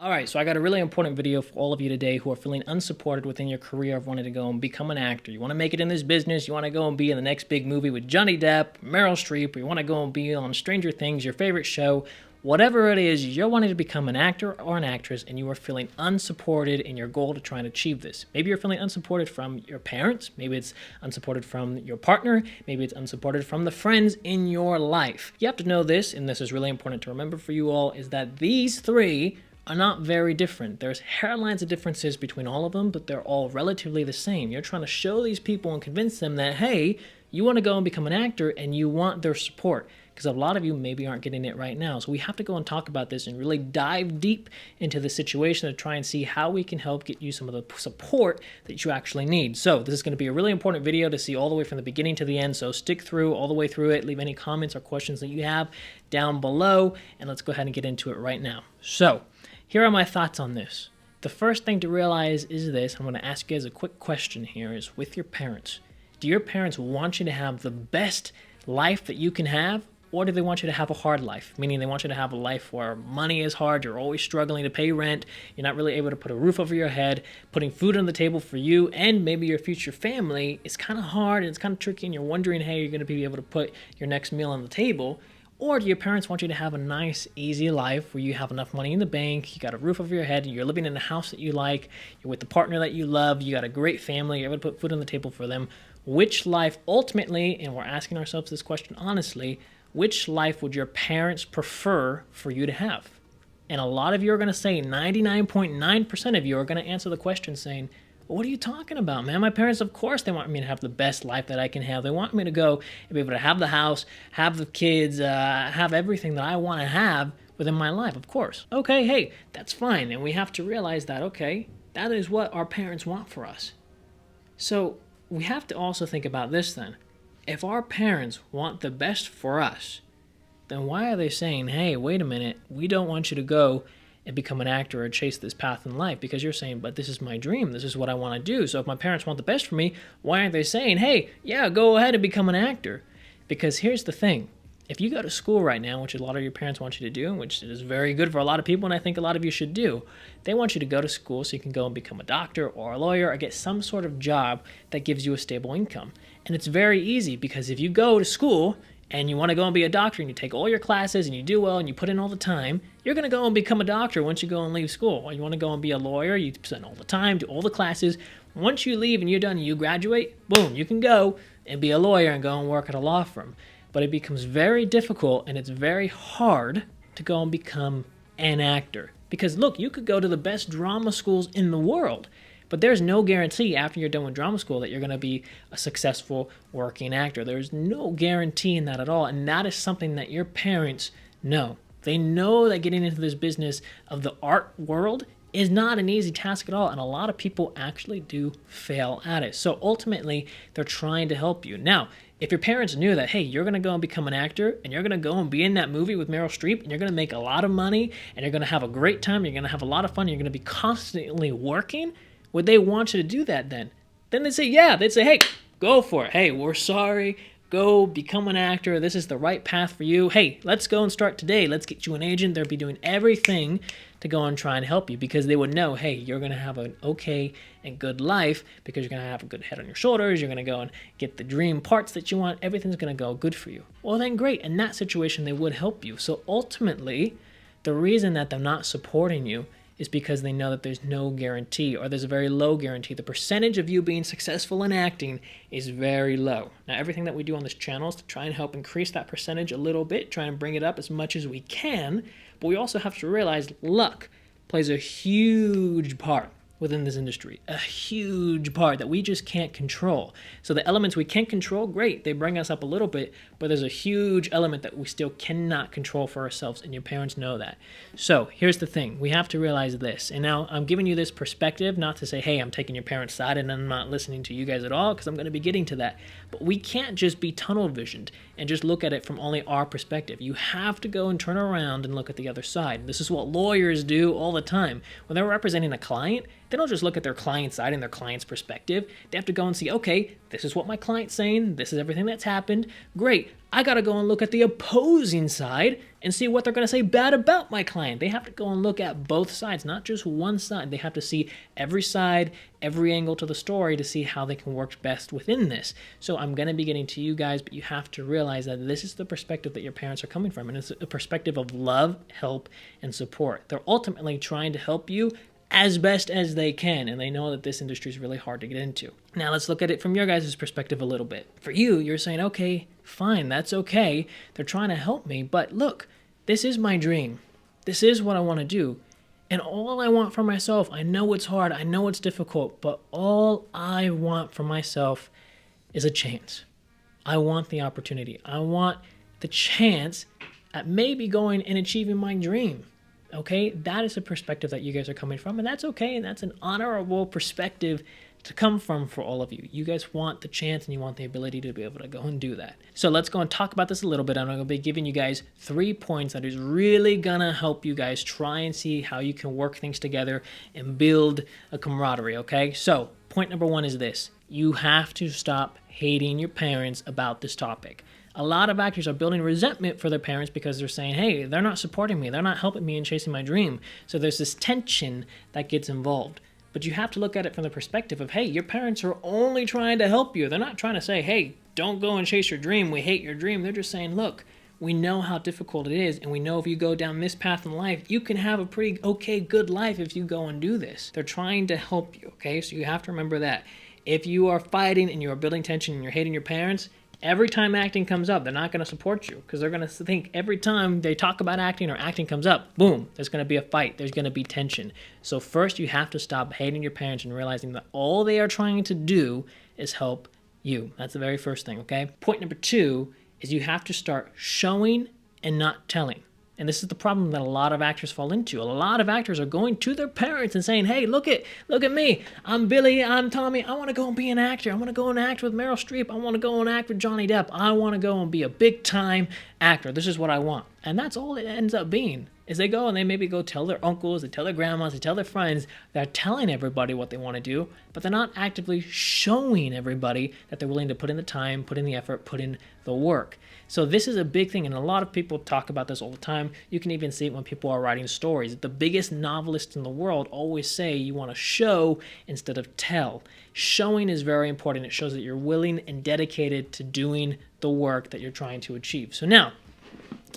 All right, so I got a really important video for all of you today who are feeling unsupported within your career of wanting to go and become an actor. You want to make it in this business, you want to go and be in the next big movie with Johnny Depp, Meryl Streep, or you want to go and be on Stranger Things, your favorite show. Whatever it is, you're wanting to become an actor or an actress and you are feeling unsupported in your goal to try and achieve this. Maybe you're feeling unsupported from your parents, maybe it's unsupported from your partner, maybe it's unsupported from the friends in your life. You have to know this, and this is really important to remember for you all, is that these three are not very different. There's hairlines of differences between all of them, but they're all relatively the same. You're trying to show these people and convince them that, hey, you want to go and become an actor and you want their support. Because a lot of you maybe aren't getting it right now. So we have to go and talk about this and really dive deep into the situation to try and see how we can help get you some of the support that you actually need. So this is going to be a really important video to see all the way from the beginning to the end. So stick through all the way through it. Leave any comments or questions that you have down below. And let's go ahead and get into it right now. So here are my thoughts on this. The first thing to realize is this. I'm going to ask you guys a quick question here is with your parents. Do your parents want you to have the best life that you can have? Or do they want you to have a hard life? Meaning they want you to have a life where money is hard, you're always struggling to pay rent, you're not really able to put a roof over your head, putting food on the table for you and maybe your future family is kind of hard and it's kind of tricky and you're wondering, hey, you're going to be able to put your next meal on the table? Or do your parents want you to have a nice, easy life where you have enough money in the bank, you got a roof over your head, you're living in a house that you like, you're with the partner that you love, you got a great family, you're able to put food on the table for them? Which life ultimately, and we're asking ourselves this question honestly, which life would your parents prefer for you to have? And a lot of you are going to say, 99.9% of you are going to answer the question saying, well, what are you talking about, man? My parents, of course, they want me to have the best life that I can have. They want me to go and be able to have the house, have the kids, have everything that I want to have within my life, of course. Okay, hey, that's fine. And we have to realize that, okay, that is what our parents want for us. So we have to also think about this then. If our parents want the best for us, then why are they saying, hey, wait a minute, we don't want you to go and become an actor or chase this path in life? Because you're saying, but this is my dream, this is what I want to do. So if my parents want the best for me, why aren't they saying, hey, yeah, go ahead and become an actor? Because here's the thing. If you go to school right now, which a lot of your parents want you to do, which is very good for a lot of people, and I think a lot of you should do, they want you to go to school so you can go and become a doctor or a lawyer or get some sort of job that gives you a stable income. And it's very easy because if you go to school and you want to go and be a doctor and you take all your classes and you do well and you put in all the time, you're going to go and become a doctor once you go and leave school. Or you want to go and be a lawyer, you spend all the time, do all the classes. Once you leave and you're done and you graduate, boom, you can go and be a lawyer and go and work at a law firm. But it becomes very difficult and it's very hard to go and become an actor. Because look, you could go to the best drama schools in the world, but there's no guarantee after you're done with drama school that you're going to be a successful working actor. There's no guarantee in that at all. And that is something that your parents know. They know that getting into this business of the art world is not an easy task at all. And a lot of people actually do fail at it. So ultimately, they're trying to help you. Now, if your parents knew that, hey, you're going to go and become an actor and you're going to go and be in that movie with Meryl Streep and you're going to make a lot of money and you're going to have a great time, you're going to have a lot of fun, you're going to be constantly working, would they want you to do that then? Then they'd say, yeah. They'd say, hey, go for it. Hey, we're sorry. Go become an actor. This is the right path for you. Hey, let's go and start today. Let's get you an agent. They'll be doing everything to go and try and help you because they would know, hey, you're going to have an okay and good life because you're going to have a good head on your shoulders. You're going to go and get the dream parts that you want. Everything's going to go good for you. Well, then great. In that situation, they would help you. So ultimately, the reason that they're not supporting you is because they know that there's no guarantee or there's a very low guarantee. The percentage of you being successful in acting is very low. Now, everything that we do on this channel is to try and help increase that percentage a little bit, try and bring it up as much as we can, but we also have to realize luck plays a huge part within this industry, a huge part that we just can't control. So the elements we can't control, great, they bring us up a little bit, but there's a huge element that we still cannot control for ourselves, and your parents know that. So here's the thing, we have to realize this, and now I'm giving you this perspective, not to say, hey, I'm taking your parents' side and I'm not listening to you guys at all, because I'm going to be getting to that, but we can't just be tunnel visioned and just look at it from only our perspective. You have to go and turn around and look at the other side. This is what lawyers do all the time. When they're representing a client, They don't just look at their client's side and their client's perspective. They have to go and see, okay, this is what my client's saying. This is everything that's happened. Great. I got to go and look at the opposing side and see what they're going to say bad about my client. They have to go and look at both sides, not just one side. They have to see every side, every angle to the story to see how they can work best within this. So I'm going to be getting to you guys, but you have to realize that this is the perspective that your parents are coming from. And it's a perspective of love, help, and support. They're ultimately trying to help you as best as they can, and they know that this industry is really hard to get into. Now let's look at it from your guys' perspective a little bit. For you, you're saying, okay, fine, that's okay. They're trying to help me, but look, this is my dream. This is what I want to do. And all I want for myself, I know it's hard, I know it's difficult, but all I want for myself is a chance. I want the opportunity. I want the chance at maybe going and achieving my dream. Okay, that is a perspective that you guys are coming from, and that's okay, and that's an honorable perspective to come from for all of you. You guys want the chance and you want the ability to be able to go and do that. So let's go and talk about this a little bit. I'm going to be giving you guys 3 points that is really going to help you guys try and see how you can work things together and build a camaraderie, okay? So point number 1 is this. You have to stop hating your parents about this topic. A lot of actors are building resentment for their parents because they're saying, hey, they're not supporting me. They're not helping me in chasing my dream. So there's this tension that gets involved. But you have to look at it from the perspective of, hey, your parents are only trying to help you. They're not trying to say, hey, don't go and chase your dream. We hate your dream. They're just saying, look, we know how difficult it is, and we know if you go down this path in life, you can have a pretty okay, good life if you go and do this. They're trying to help you, okay? So you have to remember that. If you are fighting and you are building tension and you're hating your parents, every time acting comes up, they're not going to support you because they're going to think every time they talk about acting or acting comes up, boom, there's going to be a fight. There's going to be tension. So first you have to stop hating your parents and realizing that all they are trying to do is help you. That's the very first thing, okay? Point number 2 is you have to start showing and not telling. And this is the problem that a lot of actors fall into. A lot of actors are going to their parents and saying, hey, look at me. I'm Billy. I'm Tommy. I want to go and be an actor. I want to go and act with Meryl Streep. I want to go and act with Johnny Depp. I want to go and be a big-time actor. This is what I want. And that's all it ends up being. Is they go and they maybe go tell their uncles, they tell their grandmas, they tell their friends. They're telling everybody what they want to do, but they're not actively showing everybody that they're willing to put in the time, put in the effort, put in the work. So this is a big thing, and a lot of people talk about this all the time. You can even see it when people are writing stories. The biggest novelists in the world always say you want to show instead of tell. Showing is very important. It shows that you're willing and dedicated to doing the work that you're trying to achieve. So now,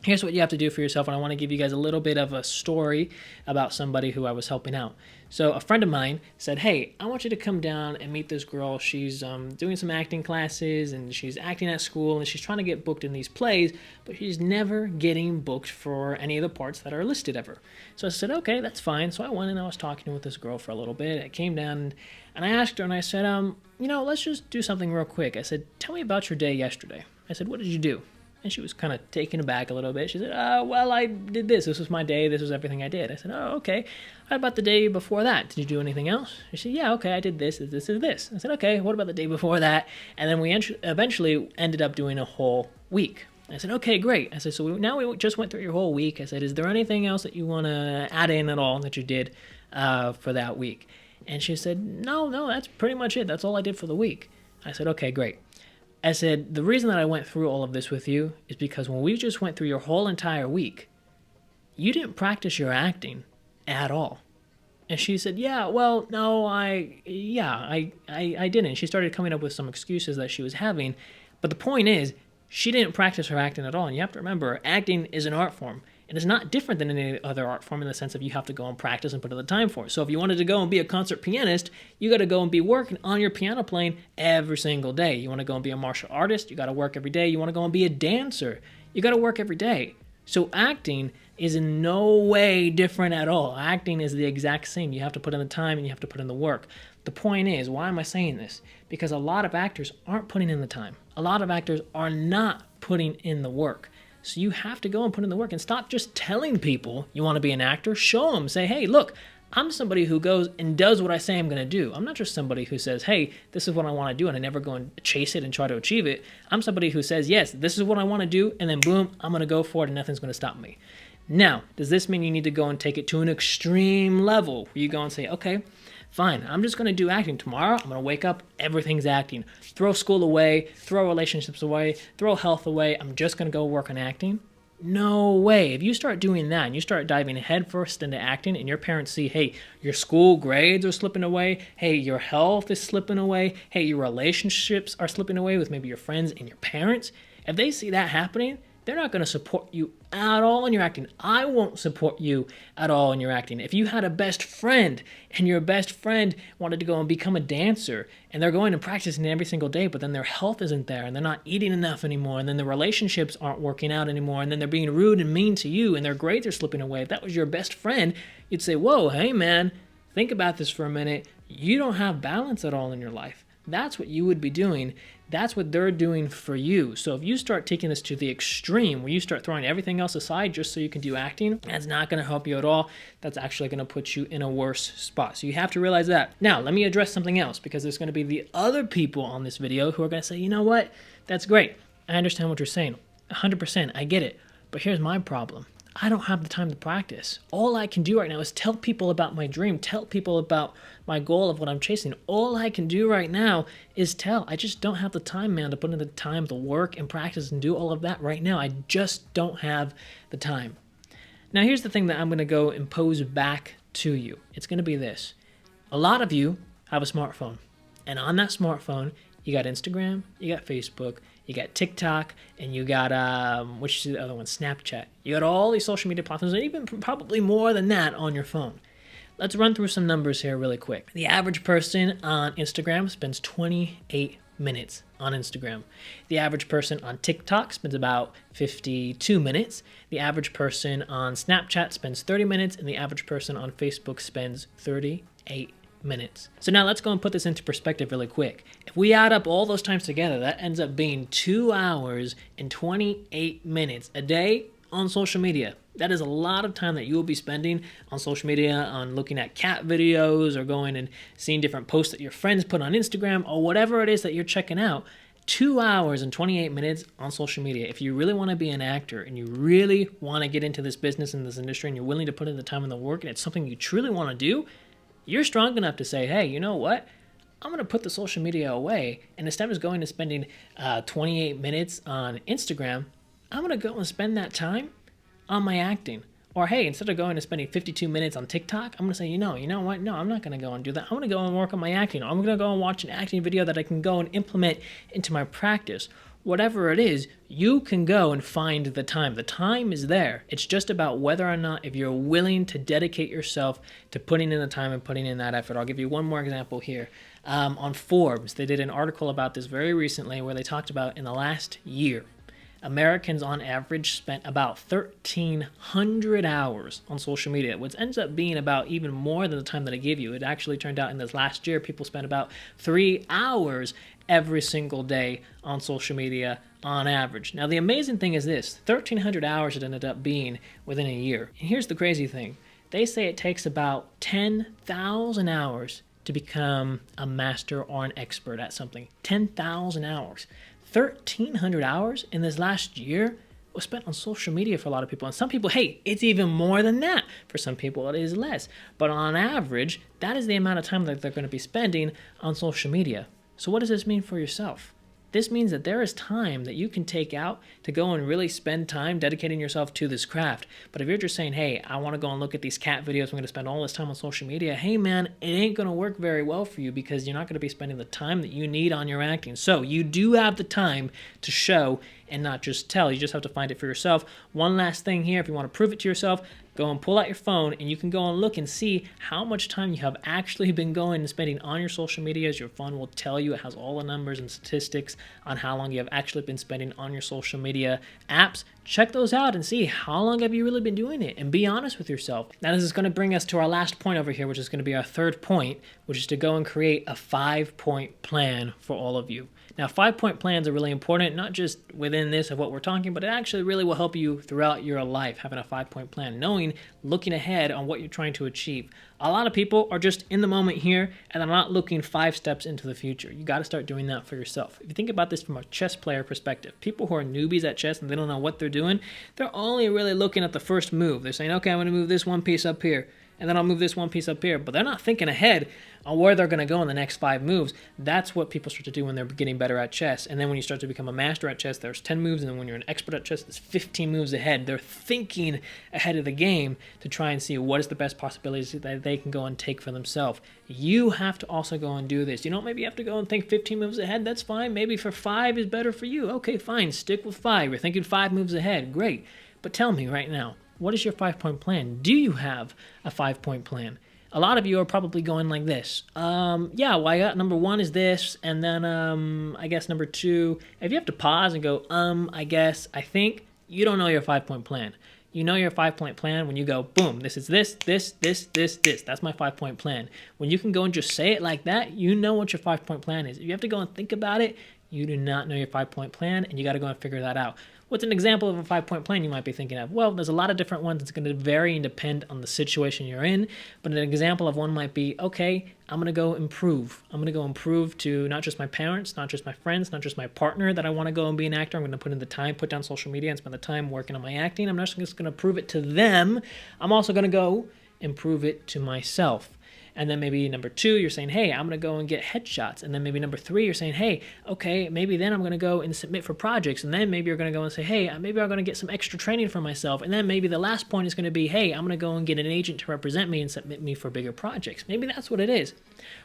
here's what you have to do for yourself, and I want to give you guys a little bit of a story about somebody who I was helping out. So a friend of mine said, hey, I want you to come down and meet this girl. She's doing some acting classes, and she's acting at school, and she's trying to get booked in these plays, but she's never getting booked for any of the parts that are listed ever. So I said, okay, that's fine. So I went and I was talking with this girl for a little bit. I came down, and I asked her, and I said, let's just do something real quick. I said, tell me about your day yesterday. I said, what did you do? And she was kind of taken aback a little bit. She said, well, I did this. This was my day. This was everything I did. I said, oh, okay. How about the day before that? Did you do anything else? She said, yeah, okay, I did this, this, and this. I said, okay, what about the day before that? And then we eventually ended up doing a whole week. I said, okay, great. I said, so now we just went through your whole week. I said, is there anything else that you want to add in at all that you did for that week? And she said, no, that's pretty much it. That's all I did for the week. I said, okay, great. I said, the reason that I went through all of this with you is because when we just went through your whole entire week, you didn't practice your acting at all. And she said, yeah, well, no, I didn't. She started coming up with some excuses that she was having. But the point is, she didn't practice her acting at all. And you have to remember, acting is an art form. And it's not different than any other art form in the sense of you have to go and practice and put in the time for it. So if you wanted to go and be a concert pianist, you got to go and be working on your piano playing every single day. You want to go and be a martial artist, you got to work every day. You want to go and be a dancer, you got to work every day. So acting is in no way different at all. Acting is the exact same. You have to put in the time and you have to put in the work. The point is, why am I saying this? Because a lot of actors aren't putting in the time. A lot of actors are not putting in the work. So you have to go and put in the work and stop just telling people you want to be an actor. Show them. Say, hey, look, I'm somebody who goes and does what I say I'm going to do. I'm not just somebody who says, hey, this is what I want to do, and I never go and chase it and try to achieve it. I'm somebody who says, yes, this is what I want to do, and then boom, I'm going to go for it, and nothing's going to stop me. Now, does this mean you need to go and take it to an extreme level where you go and say, okay, Fine, I'm just going to do acting. Tomorrow, I'm going to wake up, everything's acting. Throw school away, throw relationships away, throw health away. I'm just going to go work on acting. No way. If you start doing that and you start diving headfirst into acting and your parents see, hey, your school grades are slipping away, hey, your health is slipping away, hey, your relationships are slipping away with maybe your friends and your parents, if they see that happening, they're not going to support you at all in your acting. I won't support you at all in your acting. If you had a best friend and your best friend wanted to go and become a dancer and they're going and practicing every single day, but then their health isn't there and they're not eating enough anymore and then the relationships aren't working out anymore and then they're being rude and mean to you and their grades are slipping away. If that was your best friend, you'd say, whoa, hey man, think about this for a minute. You don't have balance at all in your life. That's what you would be doing. That's what they're doing for you. So if you start taking this to the extreme, where you start throwing everything else aside just so you can do acting, that's not going to help you at all. That's actually going to put you in a worse spot. So you have to realize that. Now, let me address something else, because there's going to be the other people on this video who are going to say, you know what? That's great. I understand what you're saying. 100%. I get it. But here's my problem. I don't have the time to practice. All I can do right now is tell people about my dream, tell people about my goal of what I'm chasing. All I can do right now is tell. I just don't have the time, man, to put in the time to work and practice and do all of that right now. I just don't have the time. Now, here's the thing that I'm going to go impose back to you. It's going to be this. A lot of you have a smartphone, and on that smartphone, you got Instagram, you got Facebook, you got TikTok, and you got, which is the other one, Snapchat. You got all these social media platforms, and even probably more than that on your phone. Let's run through some numbers here really quick. The average person on Instagram spends 28 minutes on Instagram. The average person on TikTok spends about 52 minutes. The average person on Snapchat spends 30 minutes, and the average person on Facebook spends 38 minutes. So now let's go and put this into perspective really quick. If we add up all those times together, that ends up being 2 hours and 28 minutes a day on social media. That is a lot of time that you will be spending on social media, on looking at cat videos or going and seeing different posts that your friends put on Instagram or whatever it is that you're checking out. 2 hours and 28 minutes on social media. If you really want to be an actor and you really want to get into this business and this industry and you're willing to put in the time and the work and it's something you truly want to do, you're strong enough to say, hey, you know what? I'm going to put the social media away, and instead of going and spending 28 minutes on Instagram, I'm going to go and spend that time on my acting. Or, hey, instead of going and spending 52 minutes on TikTok, I'm going to say, you know what? No, I'm not going to go and do that. I'm going to go and work on my acting. I'm going to go and watch an acting video that I can go and implement into my practice. Whatever it is, you can go and find the time. The time is there. It's just about whether or not if you're willing to dedicate yourself to putting in the time and putting in that effort. I'll give you one more example here. On Forbes, they did an article about this very recently where they talked about in the last year, Americans on average spent about 1,300 hours on social media, which ends up being about even more than the time that I gave you. It actually turned out in this last year, people spent about 3 hours every single day on social media on average. Now, the amazing thing is this, 1,300 hours it ended up being within a year. And here's the crazy thing. They say it takes about 10,000 hours to become a master or an expert at something. 10,000 hours. 1,300 hours in this last year was spent on social media for a lot of people. And some people, hey, it's even more than that. For some people, it is less. But on average, that is the amount of time that they're going to be spending on social media. So what does this mean for yourself? This means that there is time that you can take out to go and really spend time dedicating yourself to this craft. But if you're just saying, hey, I want to go and look at these cat videos, I'm going to spend all this time on social media, hey man, it ain't going to work very well for you because you're not going to be spending the time that you need on your acting. So you do have the time to show and not just tell. You just have to find it for yourself. One last thing here, if you want to prove it to yourself, go and pull out your phone and you can go and look and see how much time you have actually been going and spending on your social medias. Your phone will tell you, it has all the numbers and statistics on how long you have actually been spending on your social media apps. Check those out and see how long have you really been doing it and be honest with yourself. Now this is going to bring us to our last point over here, which is going to be our third point, which is to go and create a 5-point plan for all of you. Now 5-point plans are really important, not just within this of what we're talking, but it actually really will help you throughout your life, having a 5-point plan, knowing, looking ahead on what you're trying to achieve. A lot of people are just in the moment here and they're not looking 5 steps into the future. You got to start doing that for yourself. If you think about this from a chess player perspective, people who are newbies at chess and they don't know what they're doing, they're only really looking at the first move. They're saying, okay, I'm going to move this one piece up here. and then I'll move this one piece up here. But they're not thinking ahead on where they're going to go in the next 5 moves. That's what people start to do when they're getting better at chess. And then when you start to become a master at chess, there's 10 moves, and then when you're an expert at chess, there's 15 moves ahead. They're thinking ahead of the game to try and see what is the best possibilities that they can go and take for themselves. You have to also go and do this. You don't maybe have to go and think 15 moves ahead. That's fine. Maybe for 5 is better for you. Okay, fine. Stick with 5. You're thinking 5 moves ahead. Great. But tell me right now, what is your 5-point plan? Do you have a 5-point plan? A lot of you are probably going like this. Yeah, well, I got number 1 is this, and then I guess number 2. If you have to pause and go, I guess, I think, you don't know your 5-point plan. You know your 5-point plan when you go, boom, this is this. That's my 5-point plan. When you can go and just say it like that, you know what your 5-point plan is. If you have to go and think about it, you do not know your 5-point plan, and you got to go and figure that out. What's an example of a 5-point plan you might be thinking of? Well, there's a lot of different ones. It's going to vary and depend on the situation you're in. But an example of one might be, okay, I'm going to go improve. I'm going to go improve to not just my parents, not just my friends, not just my partner that I want to go and be an actor. I'm going to put in the time, put down social media, and spend the time working on my acting. I'm not just going to prove it to them. I'm also going to go improve it to myself. And then maybe number 2, you're saying, hey, I'm going to go and get headshots. And then maybe number 3, you're saying, hey, okay, maybe then I'm going to go and submit for projects. And then maybe you're going to go and say, hey, maybe I'm going to get some extra training for myself. And then maybe the last point is going to be, hey, I'm going to go and get an agent to represent me and submit me for bigger projects. Maybe that's what it is.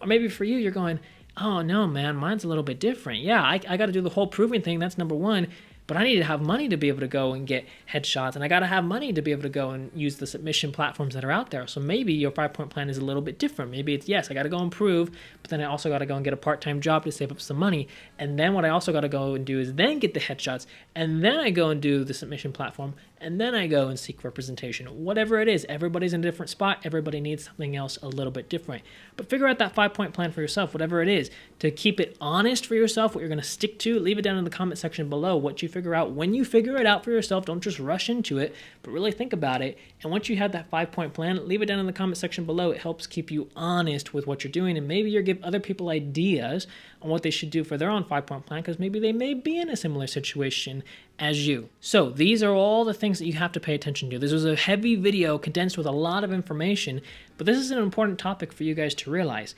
Or maybe for you, you're going, oh, no, man, mine's a little bit different. Yeah, I got to do the whole proving thing. That's number 1. But I need to have money to be able to go and get headshots, and I got to have money to be able to go and use the submission platforms that are out there. So maybe your 5-point plan is a little bit different. Maybe it's, yes, I got to go and prove, but then I also got to go and get a part-time job to save up some money. And then what I also got to go and do is then get the headshots, and then I go and do the submission platform, and then I go and seek representation. Whatever it is, everybody's in a different spot. Everybody needs something else a little bit different. But figure out that 5-point plan for yourself, whatever it is, to keep it honest for yourself, what you're going to stick to. Leave it down in the comment section below what you figure out. When you figure it out for yourself, don't just rush into it, but really think about it. And once you have that 5-point plan, leave it down in the comment section below. It helps keep you honest with what you're doing, and maybe you'll give other people ideas on what they should do for their own 5-point plan, because maybe they may be in a similar situation as you. So these are all the things that you have to pay attention to. This was a heavy video condensed with a lot of information, but this is an important topic for you guys to realize.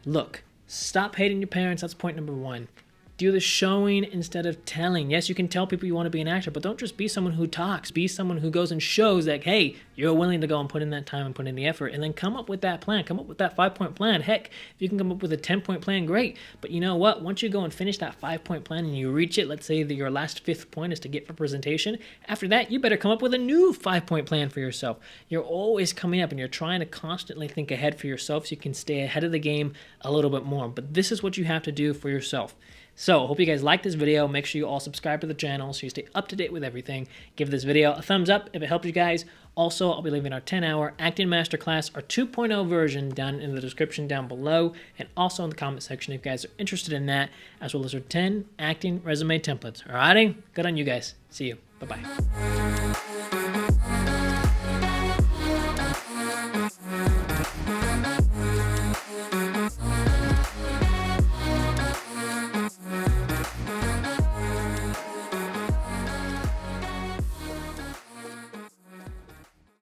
Look, stop hating your parents. That's point number 1. Do the showing instead of telling. Yes, you can tell people you want to be an actor, but don't just be someone who talks. Be someone who goes and shows that, hey, you're willing to go and put in that time and put in the effort, and then come up with that plan. Come up with that 5-point plan. Heck, if you can come up with a 10-point plan, great. But you know what? Once you go and finish that 5-point plan and you reach it, let's say that your last 5th point is to get representation. After that, you better come up with a new 5-point plan for yourself. You're always coming up, and you're trying to constantly think ahead for yourself so you can stay ahead of the game a little bit more. But this is what you have to do for yourself. So, I hope you guys liked this video. Make sure you all subscribe to the channel so you stay up to date with everything. Give this video a thumbs up if it helped you guys. Also, I'll be leaving our 10-hour acting masterclass, our 2.0 version, down in the description down below, and also in the comment section if you guys are interested in that, as well as our 10 acting resume templates. Alrighty? Good on you guys. See you. Bye-bye.